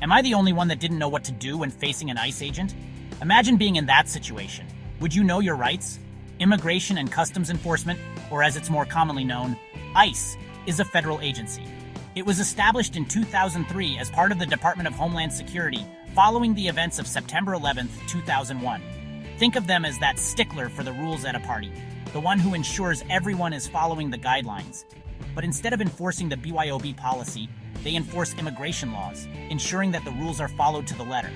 Am I the only one that didn't know what to do when facing an ICE agent? Imagine being in that situation. Would you know your rights? Immigration and Customs Enforcement, or as it's more commonly known, ICE, is a federal agency. It was established in 2003 as part of the Department of Homeland Security following the events of September 11, 2001. Think of them as that stickler for the rules at a party, the one who ensures everyone is following the guidelines. But instead of enforcing the BYOB policy, they enforce immigration laws, ensuring that the rules are followed to the letter.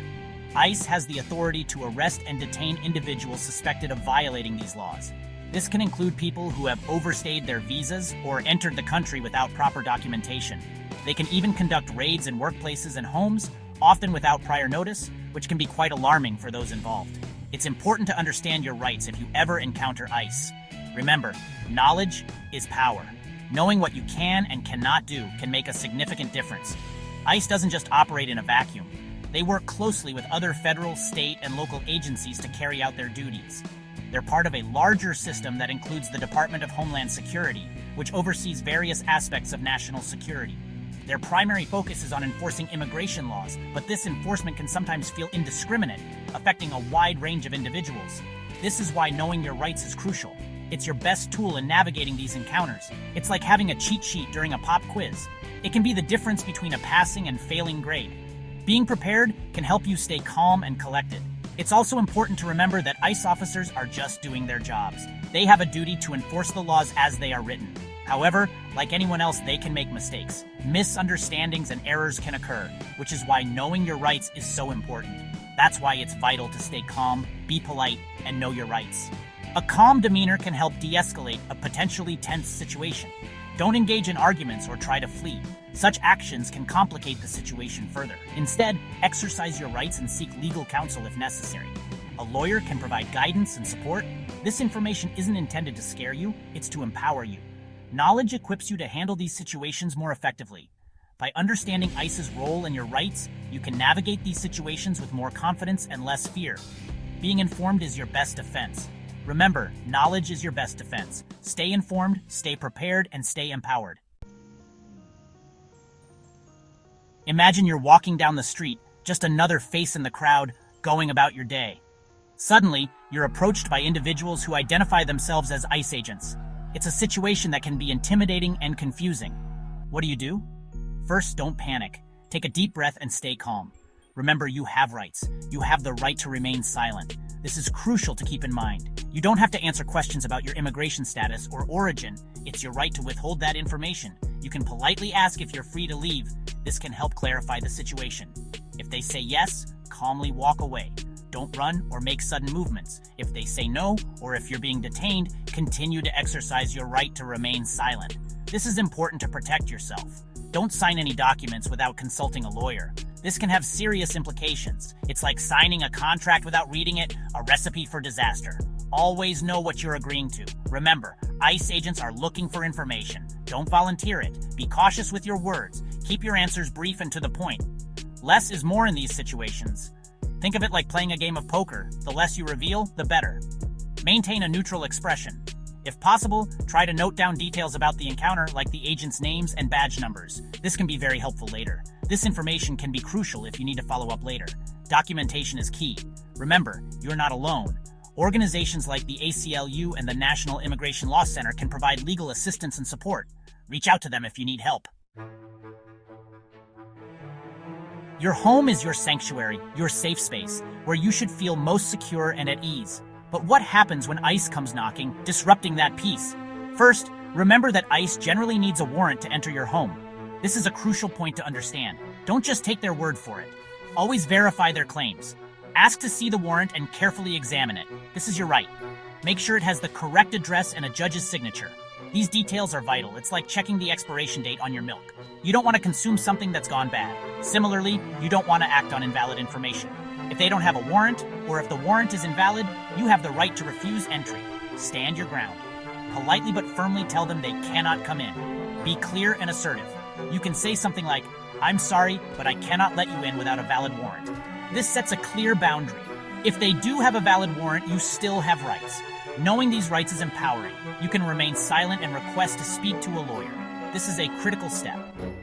ICE has the authority to arrest and detain individuals suspected of violating these laws. This can include people who have overstayed their visas or entered the country without proper documentation. They can even conduct raids in workplaces and homes, often without prior notice, which can be quite alarming for those involved. It's important to understand your rights if you ever encounter ICE. Remember, knowledge is power. Knowing what you can and cannot do can make a significant difference. ICE doesn't just operate in a vacuum. They work closely with other federal, state, and local agencies to carry out their duties. They're part of a larger system that includes the Department of Homeland Security, which oversees various aspects of national security. Their primary focus is on enforcing immigration laws, but this enforcement can sometimes feel indiscriminate, affecting a wide range of individuals. This is why knowing your rights is crucial. It's your best tool in navigating these encounters. It's like having a cheat sheet during a pop quiz. It can be the difference between a passing and failing grade. Being prepared can help you stay calm and collected. It's also important to remember that ICE officers are just doing their jobs. They have a duty to enforce the laws as they are written. However, like anyone else, they can make mistakes. Misunderstandings and errors can occur, which is why knowing your rights is so important. That's why it's vital to stay calm, be polite, and know your rights. A calm demeanor can help de-escalate a potentially tense situation. Don't engage in arguments or try to flee. Such actions can complicate the situation further. Instead, exercise your rights and seek legal counsel if necessary. A lawyer can provide guidance and support. This information isn't intended to scare you, it's to empower you. Knowledge equips you to handle these situations more effectively. By understanding ICE's role and your rights, you can navigate these situations with more confidence and less fear. Being informed is your best defense. Remember, knowledge is your best defense. Stay informed, stay prepared, and stay empowered. Imagine you're walking down the street, just another face in the crowd, going about your day. Suddenly, you're approached by individuals who identify themselves as ICE agents. It's a situation that can be intimidating and confusing. What do? First, don't panic. Take a deep breath and stay calm. Remember, you have rights. You have the right to remain silent. This is crucial to keep in mind. You don't have to answer questions about your immigration status or origin. It's your right to withhold that information. You can politely ask if you're free to leave. This can help clarify the situation. If they say yes, calmly walk away. Don't run or make sudden movements. If they say no, or if you're being detained, continue to exercise your right to remain silent. This is important to protect yourself. Don't sign any documents without consulting a lawyer. This can have serious implications. It's like signing a contract without reading it, a recipe for disaster. Always know what you're agreeing to. Remember, ICE agents are looking for information. Don't volunteer it. Be cautious with your words. Keep your answers brief and to the point. Less is more in these situations. Think of it like playing a game of poker. The less you reveal, the better. Maintain a neutral expression. If possible, try to note down details about the encounter, like the agent's names and badge numbers. This can be very helpful later. This information can be crucial if you need to follow up later. Documentation is key. Remember, you're not alone. Organizations like the ACLU and the National Immigration Law Center can provide legal assistance and support. Reach out to them if you need help. Your home is your sanctuary, your safe space, where you should feel most secure and at ease. But what happens when ICE comes knocking, disrupting that peace? First, remember that ICE generally needs a warrant to enter your home. This is a crucial point to understand. Don't just take their word for it. Always verify their claims. Ask to see the warrant and carefully examine it. This is your right. Make sure it has the correct address and a judge's signature. These details are vital. It's like checking the expiration date on your milk. You don't want to consume something that's gone bad. Similarly, you don't want to act on invalid information. If they don't have a warrant, or if the warrant is invalid, you have the right to refuse entry. Stand your ground. Politely but firmly tell them they cannot come in. Be clear and assertive. You can say something like, "I'm sorry, but I cannot let you in without a valid warrant." This sets a clear boundary. If they do have a valid warrant, you still have rights. Knowing these rights is empowering. You can remain silent and request to speak to a lawyer. This is a critical step.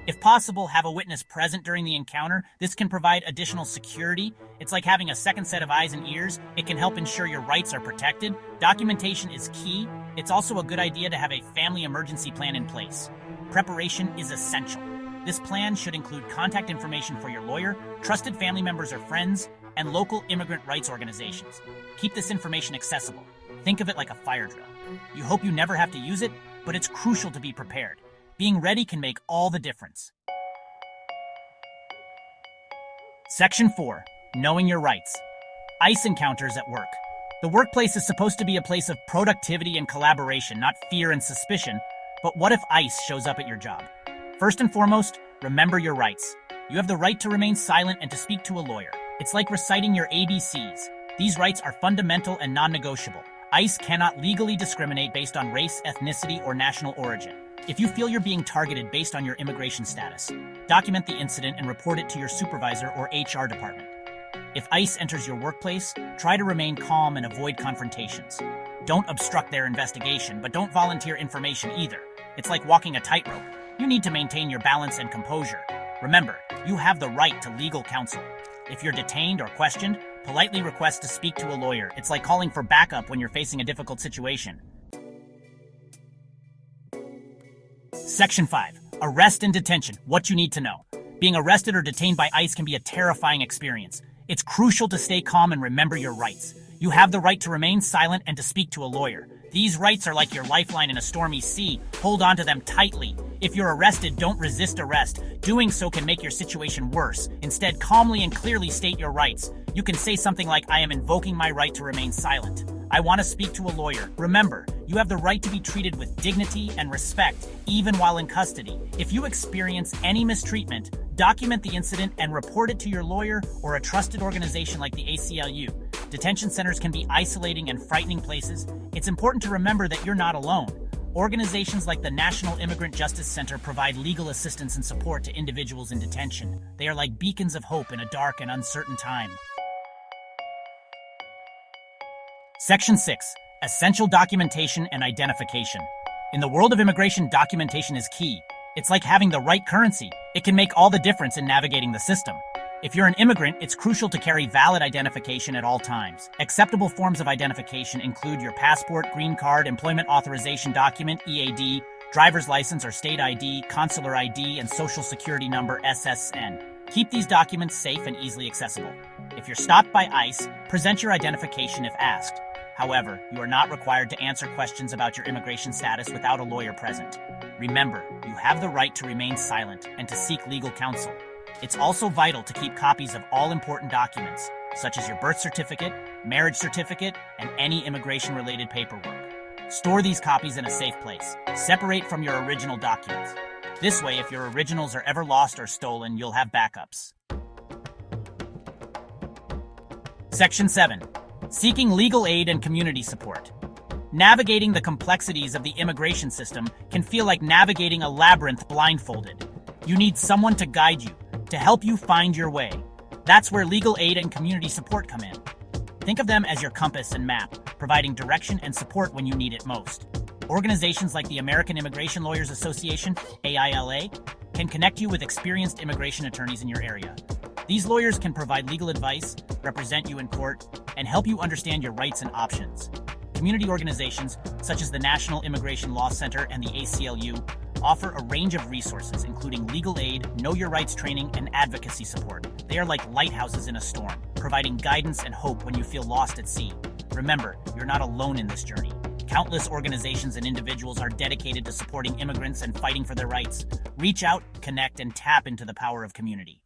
If possible, have a witness present during the encounter. This can provide additional security. It's like having a second set of eyes and ears. It can help ensure your rights are protected. Documentation is key. It's also a good idea to have a family emergency plan in place. Preparation is essential. This plan should include contact information for your lawyer, trusted family members or friends, and local immigrant rights organizations. Keep this information accessible. Think of it like a fire drill. You hope you never have to use it, but it's crucial to be prepared. Being ready can make all the difference. Section 4. Knowing your rights. ICE encounters at work. The workplace is supposed to be a place of productivity and collaboration, not fear and suspicion. But what if ICE shows up at your job? First and foremost, remember your rights. You have the right to remain silent and to speak to a lawyer. It's like reciting your ABCs. These rights are fundamental and non-negotiable. ICE cannot legally discriminate based on race, ethnicity, or national origin. If you feel you're being targeted based on your immigration status, document the incident and report it to your supervisor or HR department. If ICE enters your workplace, try to remain calm and avoid confrontations. Don't obstruct their investigation, but don't volunteer information either. It's like walking a tightrope. You need to maintain your balance and composure. Remember, you have the right to legal counsel. If you're detained or questioned, politely request to speak to a lawyer. It's like calling for backup when you're facing a difficult situation. Section 5. Arrest and detention. What you need to know. Being arrested or detained by ICE can be a terrifying experience. It's crucial to stay calm and remember your rights. You have the right to remain silent and to speak to a lawyer. These rights are like your lifeline in a stormy sea. Hold on to them tightly. If you're arrested, don't resist arrest. Doing so can make your situation worse. Instead, calmly and clearly state your rights. You can say something like, I am invoking my right to remain silent. I want to speak to a lawyer. Remember, you have the right to be treated with dignity and respect, even while in custody. If you experience any mistreatment, document the incident and report it to your lawyer or a trusted organization like the ACLU. Detention centers can be isolating and frightening places. It's important to remember that you're not alone. Organizations like the National Immigrant Justice Center provide legal assistance and support to individuals in detention. They are like beacons of hope in a dark and uncertain time. Section 6. Essential documentation and identification. In the world of immigration, documentation is key. It's like having the right currency. It can make all the difference in navigating the system. If you're an immigrant, it's crucial to carry valid identification at all times. Acceptable forms of identification include your passport, green card, employment authorization document, EAD, driver's license or state ID, consular ID, and social security number, SSN. Keep these documents safe and easily accessible. If you're stopped by ICE, present your identification if asked. However, you are not required to answer questions about your immigration status without a lawyer present. Remember, you have the right to remain silent and to seek legal counsel. It's also vital to keep copies of all important documents, such as your birth certificate, marriage certificate, and any immigration-related paperwork. Store these copies in a safe place. Separate from your original documents. This way, if your originals are ever lost or stolen, you'll have backups. Section 7. Seeking legal aid and community support. Navigating the complexities of the immigration system can feel like navigating a labyrinth blindfolded. You need someone to guide you, to help you find your way. That's where legal aid and community support come in. Think of them as your compass and map, providing direction and support when you need it most. Organizations like the American Immigration Lawyers Association, AILA, can connect you with experienced immigration attorneys in your area. These lawyers can provide legal advice, represent you in court, and help you understand your rights and options. Community organizations, such as the National Immigration Law Center and the ACLU, offer a range of resources, including legal aid, know your rights training, and advocacy support. They are like lighthouses in a storm, providing guidance and hope when you feel lost at sea. Remember, you're not alone in this journey. Countless organizations and individuals are dedicated to supporting immigrants and fighting for their rights. Reach out, connect, and tap into the power of community.